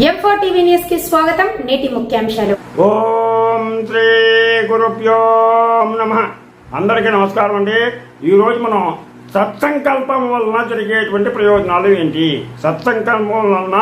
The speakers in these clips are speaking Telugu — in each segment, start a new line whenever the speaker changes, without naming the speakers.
M4 టీవీ న్యూస్ కి స్వాగతం. నేటి ముఖ్యాంశాలు.
ఓం శ్రీ గురుభ్యో నమః. అందరికీ నమస్కారం అండి. ఈ రోజు మనం సత్సంకల్పం వలన జరిగేటువంటి ప్రయోజనాలు ఏంటి, సత్సంకల్పం వలన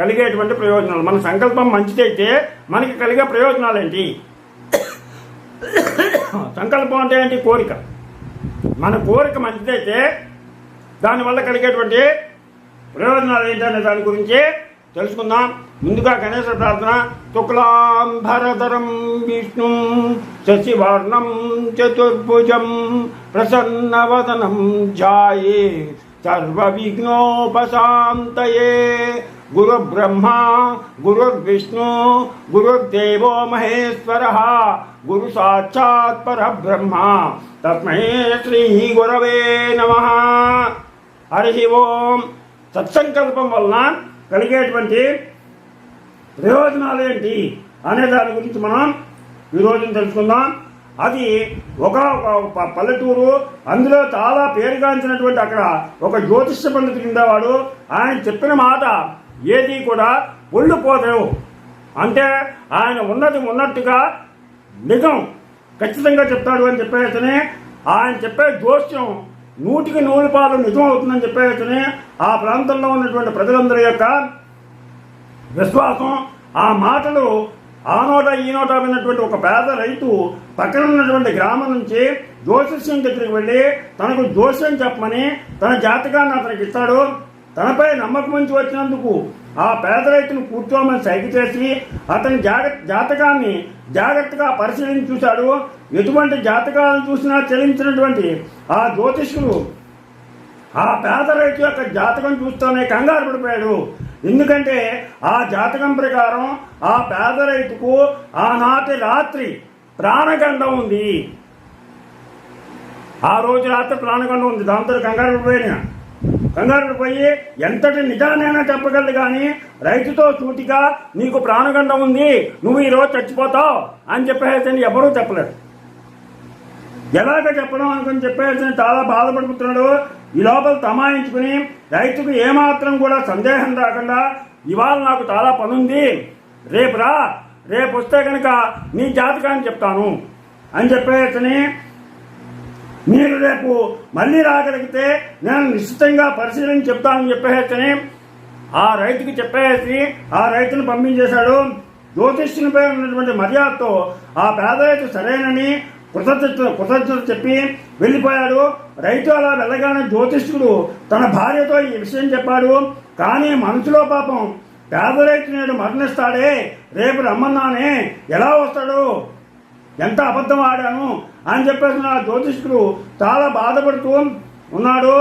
కలిగేటువంటి ప్రయోజనాలు, మన సంకల్పం మంచిదైతే మనకి కలిగే ప్రయోజనాలు ఏంటి. సంకల్పం అంటే ఏంటి? కోరిక. మన కోరిక మంచిదైతే దానివల్ల కలిగేటువంటి ప్రయోజనాలు ఏంటనే దాని గురించి తెలుసుకుందాం. ముందుగా గణేశ ప్రార్థన. శుక్లాంబరధరం విష్ణుం శశివర్ణం చతుర్భుజం ప్రసన్నవదనం ధ్యాయే సర్వ విఘ్నోపశాంతయే. గురుబ్రహ్మ గురుర్విష్ణు గురుర్దేవో మహేశ్వరః గురు సాక్షాత్ పరబ్రహ్మ తస్మై శ్రీ గురవే నమః. హరి ఓం. సత్సంకల్పం వలన కలిగేటువంటి ప్రయోజనాలు ఏంటి అనే దాని గురించి మనం ఈరోజు తెలుసుకుందాం. అది ఒక పల్లెటూరు, అందులో చాలా పేరుగాంచినటువంటి అక్కడ ఒక జ్యోతిష్య పండితుడు ఉండేవాడు. ఆయన చెప్పిన మాట ఏది కూడా ఒళ్ళు పోలేవు. అంటే ఆయన ఉన్నది ఉన్నట్టుగా నిజం ఖచ్చితంగా చెప్తాడు అని చెప్పేసి ఆయన చెప్పే జోస్యం 100కి 100 పాలు నిజం అవుతుందని చెప్పేసి ఆ ప్రాంతంలో ఉన్నటువంటి ప్రజలందరి యొక్క విశ్వాసం. ఆ మాటలు ఆ నోట ఈ నోట విన్నటువంటి ఒక పేద రైతు పక్కన ఉన్నటువంటి గ్రామం నుంచి జ్యోతిష్యం దగ్గరికి వెళ్ళి తనకు జోస్యం చెప్పమని తన జాతకాన్ని అతనికి ఇస్తాడు. తనపై నమ్మకం నుంచి వచ్చినందుకు ఆ పేద రైతును కూర్చోమని సైగ చేసి అతని జాతకాన్ని జాగ్రత్తగా పరిశీలించి చూశాడు. ఎటువంటి జాతకాలను చూసినా చెల్లించినటువంటి ఆ జ్యోతిష్కుడు ఆ పేద రైతు యొక్క జాతకం చూస్తూనే కంగారు పడిపోయాడు. ఎందుకంటే ఆ జాతకం ప్రకారం ఆ పేద రైతుకు ఆనాటి రాత్రి ప్రాణగండం ఉంది. ఆ రోజు రాత్రి ప్రాణగండం ఉంది. దాంతో కంగారు పడిపోయి ఎంతటి నిజానైనా చెప్పగలదు కానీ రైతుతో సూటిగా నీకు ప్రాణగండం ఉంది, నువ్వు ఈరోజు చచ్చిపోతావు అని చెప్పేసి ఎవరూ చెప్పలేరు. ఎలాగ చెప్పడం అనుకుని చెప్పేసి చాలా బాధపడుతున్నాడు. ఈ లోపల తమాయించుకుని రైతుకు ఏమాత్రం కూడా సందేహం రాకుండా ఇవాళ నాకు చాలా పనుంది, రేపు రా, రేపు వస్తే కనుక నీ జాతకాన్ని చెప్తాను అని చెప్పేసి, మీరు రేపు మళ్ళీ రాగలిగితే నేను నిశ్చితంగా పరిశీలించి చెప్తానని చెప్పేసి ఆ రైతుకి చెప్పేసి ఆ రైతును పంపించేశాడు. జ్యోతిష్యునిపై ఉన్నటువంటి మర్యాదతో ఆ పేద రైతు సరేనని కృతజ్ఞత చెప్పి వెళ్ళిపోయాడు. రైతు అలా వెళ్ళగానే జ్యోతిష్కుడు తన భార్యతో ఈ విషయం చెప్పాడు. కానీ మనసులో పాపం పేద రైతు నేడు మరణిస్తాడే, రేపు రమ్మన్నానే, ఎలా వస్తాడు, ఎంత అబద్ధం ఆడాను అని చెప్పేసి ఆ జ్యోతిష్కుడు చాలా బాధపడుతూ ఉన్నాడు.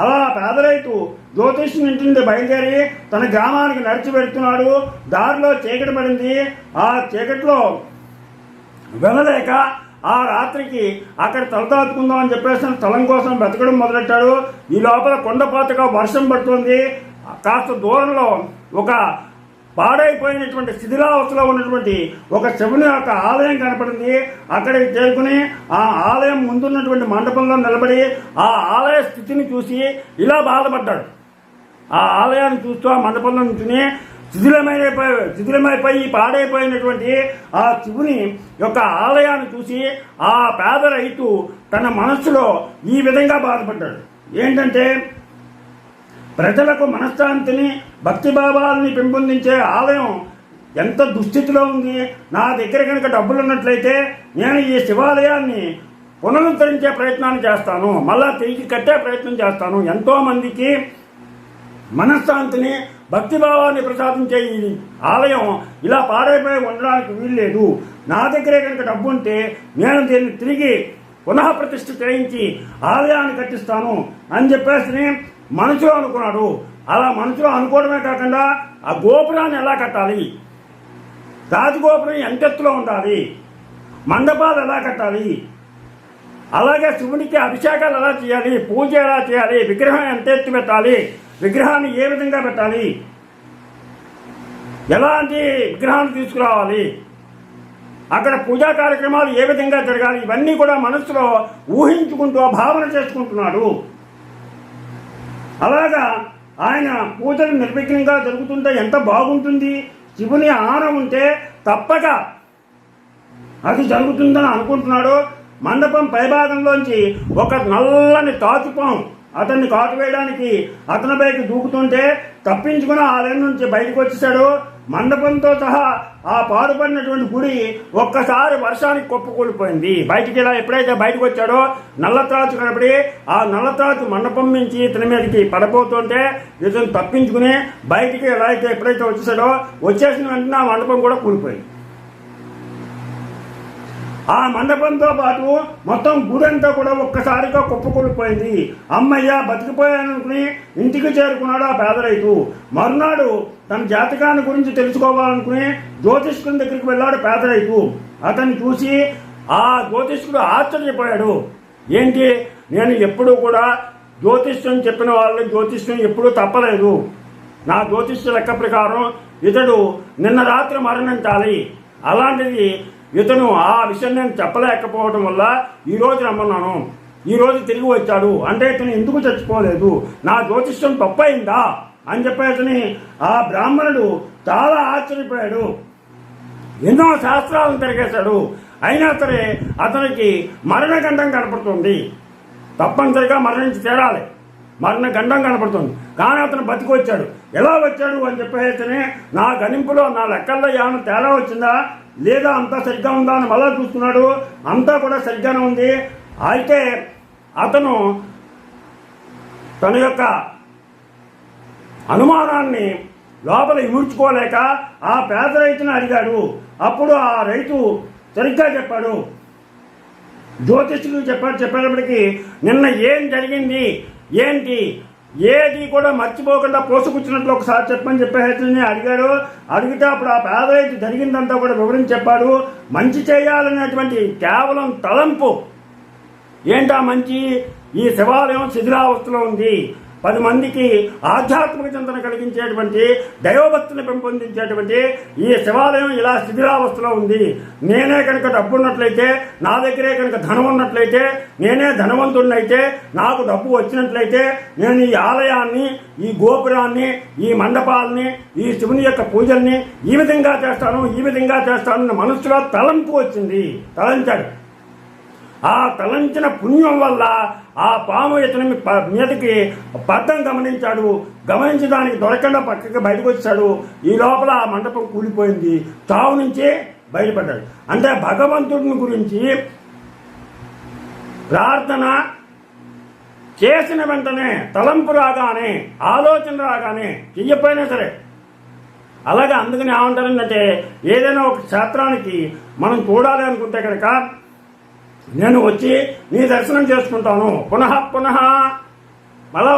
అలా పేద రైతు జ్యోతిష్యుని ఇంటి నుండి బయలుదేరి తన గ్రామానికి నడిచి పెడుతున్నాడు. దారిలో చీకటి పడింది. ఆ చీకటిలో వెళ్ళలేక ఆ రాత్రికి అక్కడ తలదాచుకుందాం అని చెప్పేసి స్థలం కోసం వెతకడం మొదలెట్టాడు. ఈ లోపల కొండపాతగా వర్షం పడుతుంది. కాస్త దూరంలో ఒక పాడైపోయినటువంటి శిథిలావస్థలో ఉన్నటువంటి ఒక శివుని యొక్క ఆలయం కనపడింది. అక్కడికి చేరుకుని ఆ ఆలయం ముందున్నటువంటి మండపంలో నిలబడి ఆ ఆలయ స్థితిని చూసి ఇలా బాధపడ్డాడు. ఆ ఆలయాన్ని చూస్తూ ఆ మండపంలో నుంచి శిథిలమైపోయి పాడైపోయినటువంటి ఆ శివుని యొక్క ఆలయాన్ని చూసి ఆ పేద రైతు తన మనస్సులో ఈ విధంగా బాధపడ్డాడు. ఏంటంటే, ప్రజలకు మనశ్శాంతిని భక్తిభావాలని పెంపొందించే ఆలయం ఎంత దుస్థితిలో ఉంది. నా దగ్గర కనుక డబ్బులు ఉన్నట్లయితే నేను ఈ శివాలయాన్ని పునరుద్ధరించే ప్రయత్నాన్ని చేస్తాను, మళ్ళా తిరిగి కట్టే ప్రయత్నం చేస్తాను. ఎంతో మందికి మనశ్శాంతిని భక్తిభావాన్ని ప్రసాదించే ఈ ఆలయం ఇలా పాడైపోయి ఉండడానికి వీల్లేదు. నా దగ్గరే కనుక డబ్బు ఉంటే నేను దీన్ని తిరిగి పునః ప్రతిష్ఠ చేయించి ఆలయాన్ని కట్టిస్తాను అని చెప్పేసి మనసులో అనుకున్నాడు. అలా మనసులో అనుకోవడమే కాకుండా ఆ గోపురాన్ని ఎలా కట్టాలి, రాజగోపురం ఎంతెత్తులో ఉండాలి, మండపాలు ఎలా కట్టాలి, అలాగే శివునికి అభిషేకాలు ఎలా చేయాలి, పూజ ఎలా చేయాలి, విగ్రహం ఎంత ఎత్తు పెట్టాలి, విగ్రహాన్ని ఏ విధంగా పెట్టాలి, ఎలాంటి విగ్రహాన్ని తీసుకురావాలి, అక్కడ పూజా కార్యక్రమాలు ఏ విధంగా జరగాలి, ఇవన్నీ కూడా మనసులో ఊహించుకుంటూ భావన చేసుకుంటున్నాడు. అలాగా ఆయన పూజలు నిర్విఘ్నంగా జరుగుతుంటే ఎంత బాగుంటుంది. శివుని ఆహారం ఉంటే తప్పక అది జరుగుతుందని అనుకుంటున్నాడు. మండపం పైభాగంలోంచి ఒక నల్లని తాచుపాము అతన్ని కాటు వేయడానికి అతని పైకి దూకుతుంటే తప్పించుకుని ఆలయం నుంచి బయటకు వచ్చేసాడు. మండపంతో సహా ఆ పాడుపడినటువంటి గుడి ఒక్కసారి వర్షానికి కొప్పుకూలిపోయింది. బయటికి ఇలా ఎప్పుడైతే బయటకు వచ్చాడో నల్లత్రాచు కనపడి ఆ నల్లత్రాచు మండపం నుంచి ఇతని మీదకి పడబోతుంటే ఇతను తప్పించుకుని బయటికి ఎలా అయితే ఎప్పుడైతే వచ్చేసాడో వచ్చేసిన వెంటనే ఆ మండపం కూడా కూలిపోయింది. ఆ మండపంతో పాటు మొత్తం గుడంతా కూడా ఒక్కసారిగా కుప్పకూలిపోయింది. అమ్మయ్య బతికిపోయాననుకుని ఇంటికి చేరుకున్నాడు ఆ పేద రైతు. మరునాడు తన జాతకాన్ని గురించి తెలుసుకోవాలనుకుని జ్యోతిష్కుని దగ్గరికి వెళ్ళాడు పేద రైతు. అతన్ని చూసి ఆ జ్యోతిష్కుడు ఆశ్చర్యపోయాడు. ఏంటి, నేను ఎప్పుడూ కూడా జ్యోతిష్యం చెప్పిన వాళ్ళు జ్యోతిష్యం ఎప్పుడూ తప్పలేదు. నా జ్యోతిష్య లెక్క ప్రకారం ఇతడు నిన్న రాత్రి మరణించాలి. అలాంటిది ఇతను ఆ విషయం నేను చెప్పలేకపోవడం వల్ల ఈరోజు రమ్మన్నాను. ఈరోజు తిరిగి వచ్చాడు అంటే ఇతను ఎందుకు చచ్చిపోలేదు, నా జ్యోతిష్యం తప్పయిందా అని చెప్పేసి ఆ బ్రాహ్మణుడు చాలా ఆశ్చర్యపోయాడు. ఎన్నో శాస్త్రాలను తిరిగేశాడు. అయినా సరే అతనికి మరణగండం కనపడుతుంది. తప్పనిసరిగా మరణించి తీరాలి, మరణగండం కనపడుతుంది. కానీ అతను బతికొచ్చాడు. ఎలా వచ్చాడు అని చెప్పేసి నా గణింపులో నా లెక్కల్లో ఏమైనా తేడా వచ్చిందా లేదా అంతా సరిగ్గా ఉందా అని మళ్ళా చూస్తున్నాడు. అంతా కూడా సరిగ్గానే ఉంది. అయితే అతను తన యొక్క అనుమానాన్ని లోపల ఇముడ్చుకోలేక ఆ పేద రైతుని అడిగాడు. అప్పుడు ఆ రైతు సరిగ్గా చెప్పాడు. జ్యోతిష్కుడు చెప్పేటప్పటికి నిన్న ఏం జరిగింది ఏంటి ఏది కూడా మర్చిపోకుండా పోసుకొచ్చినట్లు ఒకసారి చెప్పని చెప్పేసి అడిగాడు. అడిగితే అప్పుడు ఆ పేద రైతు జరిగిందంతా కూడా వివరించి చెప్పాడు. మంచి చేయాలనేటువంటి కేవలం తలంపు. ఏంటా మంచి, ఈ శివాలయం శిథిలావస్థలో ఉంది. 10 మందికి ఆధ్యాత్మిక చింతన కలిగించేటువంటి దైవభక్తిని పెంపొందించేటువంటి ఈ శివాలయం ఇలా శిథిలావస్థలో ఉంది. నేనే కనుక డబ్బు ఉన్నట్లయితే, నా దగ్గరే కనుక ధనం ఉన్నట్లయితే, నేనే ధనవంతుడినైతే, నాకు డబ్బు వచ్చినట్లయితే నేను ఈ ఆలయాన్ని, ఈ గోపురాన్ని, ఈ మండపాలని, ఈ శివుని యొక్క పూజల్ని ఈ విధంగా చేస్తాను మనసులో తలంపు వచ్చింది. తలంచాడు. ఆ తలంచిన పుణ్యం వల్ల ఆ పాము ఇతని మీదకి పద్దం గమనించాడు. గమనించి దానికి దొరకకుండా పక్కకి బయటకు వచ్చాడు. ఈ లోపల ఆ మండపం కూలిపోయింది. చావు నుంచే బయటపడ్డాడు. అంటే భగవంతుడిని గురించి ప్రార్థన చేసిన వెంటనే, తలంపు రాగానే, ఆలోచన రాగానే, చెయ్యపోయినా సరే అలాగే. అందుకని ఏమంటారంటే ఏదైనా ఒక క్షేత్రానికి మనం చూడాలి అనుకుంటే కనుక నేను వచ్చి నీ దర్శనం చేసుకుంటాను, పునః మళ్ళా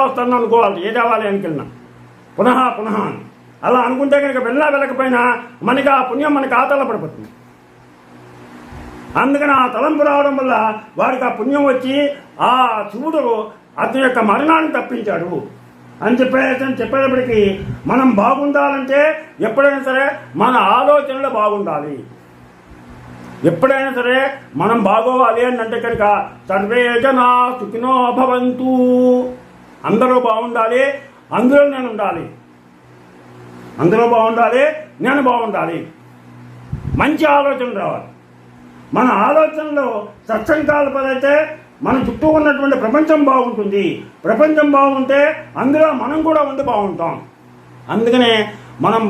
వస్తాను అనుకోవాలి. ఏ దేవాలయానికి వెళ్ళినా పునః అలా అనుకుంటే కనుక వెళ్ళకపోయినా మనకి ఆ పుణ్యం మన ఖాతాలో పడిపోతుంది. అందుకని ఆ తలంపు రావడం వల్ల వాడికి ఆ పుణ్యం వచ్చి ఆ శివుడు అతని యొక్క మరణాన్ని తప్పించాడు అని చెప్పేటప్పటికీ మనం బాగుండాలంటే ఎప్పుడైనా సరే మన ఆలోచనలు బాగుండాలి. ఎప్పుడైనా సరే మనం బాగోవాలి అని అంటే కనుక సర్వే జనా సుఖినో భవంతు, అందరూ బాగుండాలి, అందులో నేను ఉండాలి, నేను బాగుండాలి. మంచి ఆలోచన రావాలి. మన ఆలోచనలో సత్సంకల్పాలైతే మన చుట్టూ ఉన్నటువంటి ప్రపంచం బాగుంటుంది. ప్రపంచం బాగుంటే అందులో మనం కూడా ఉండి బాగుంటాం. అందుకనే మనం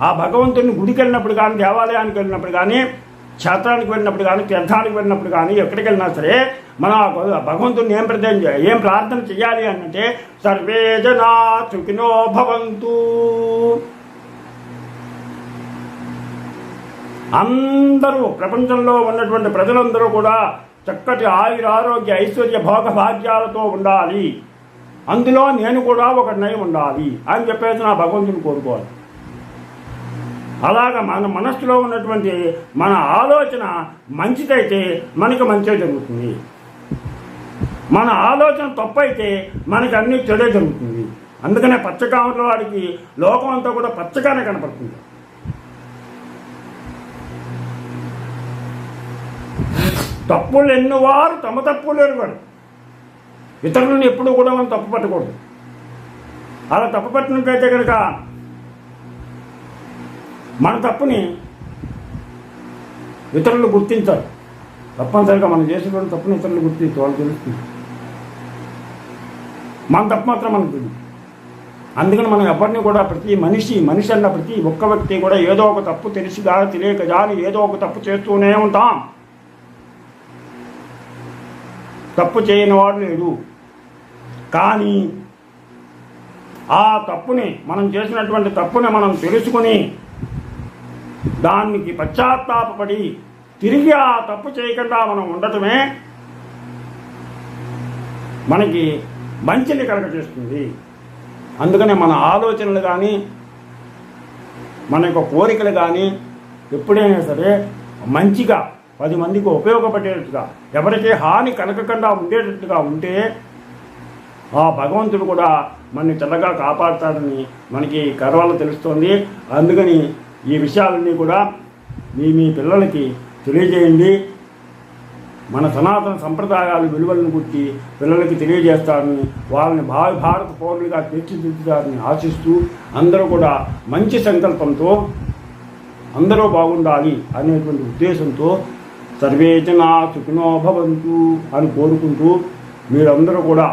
ఆ భగవంతుని గుడికి వెళ్ళినప్పుడు కానీ, దేవాలయానికి వెళ్ళినప్పుడు కానీ, క్షేత్రానికి వెళ్ళినప్పుడు కానీ, తీర్థానికి వెళ్ళినప్పుడు కానీ, ఎక్కడికి వెళ్ళినా సరే మన భగవంతుని ఏం ప్రార్థన చేయాలి అంటే సర్వే జనా సుఖినో భవంతు. అందరూ ప్రపంచంలో ఉన్నటువంటి ప్రజలందరూ కూడా చక్కటి ఆయురారోగ్య ఐశ్వర్య భోగ భాగ్యాలతో ఉండాలి, అందులో నేను కూడా ఒకటినై ఉండాలి అని చెప్పేసి నా భగవంతుని కోరుకోవాలి. అలాగా మన మనస్సులో ఉన్నటువంటి మన ఆలోచన మంచిదైతే మనకి మంచిగా జరుగుతుంది. మన ఆలోచన తప్పైతే మనకి అన్ని చెడే జరుగుతుంది. అందుకనే పచ్చకామల వాడికి లోకం అంతా కూడా పచ్చగానే కనపడుతుంది. తప్పులు ఎన్నువారు తమ తప్పులు ఎరుగడు. ఇతరులను ఎప్పుడు కూడా మనం తప్పు పట్టకూడదు. అలా తప్పు పట్టినట్లయితే కనుక మన తప్పుని ఇతరులు గుర్తించారు. తప్పనిసరిగా మనం చేసేటువంటి తప్పుని ఇతరులు గుర్తించారు, వాళ్ళు తెలుస్తుంది. మన తప్పు మాత్రం మనకు తెలియదు. అందుకని మనం ఎవరిని కూడా ప్రతి మనిషి అన్న ప్రతి ఒక్క వ్యక్తి కూడా ఏదో ఒక తప్పు తెలిసిగా తెలియక జాని ఏదో ఒక తప్పు చేస్తూనే ఉంటాం. తప్పు చేయని వాడు లేడు. కానీ ఆ తప్పుని మనం చేసినటువంటి తప్పుని మనం తెలుసుకుని దానికి పశ్చాత్తాపడి తిరిగి ఆ తప్పు చేయకుండా మనం ఉండటమే మనకి మంచిని కలగజేస్తుంది. అందుకనే మన ఆలోచనలు కానీ మన యొక్క కోరికలు కానీ ఎప్పుడైనా సరే మంచిగా 10 మందికి ఉపయోగపడేటట్టుగా ఎవరికీ హాని కలగకుండా ఉండేటట్టుగా ఉంటే ఆ భగవంతుడు కూడా మనని చల్లగా కాపాడుతాడని మనకి కర్వాలో తెలుస్తోంది. అందుకని ఈ విషయాలన్నీ కూడా మీ పిల్లలకి తెలియజేయండి. మన సనాతన సంప్రదాయాలు విలువలను గుర్తి పిల్లలకి తెలియజేస్తారని, వాళ్ళని భారత పౌరులుగా తీర్చిదిద్దుతారని ఆశిస్తూ అందరూ కూడా మంచి సంకల్పంతో అందరూ బాగుండాలి అనేటువంటి ఉద్దేశంతో సర్వే జనా సుఖినో భవంతు అని కోరుకుంటూ మీరందరూ కూడా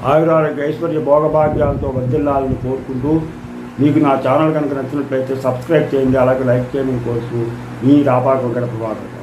ఆయురారోగ్య ఐశ్వర్య భోగభాగ్యాలతో వర్ధిల్లాలని కోరుకుంటూ, మీకు నా ఛానల్ కనుక నచ్చినట్లయితే సబ్స్క్రైబ్ చేయండి, అలాగే లైక్ చేయమని కోరుతూ మీ రాపాక వెంకట ప్రభాకర్.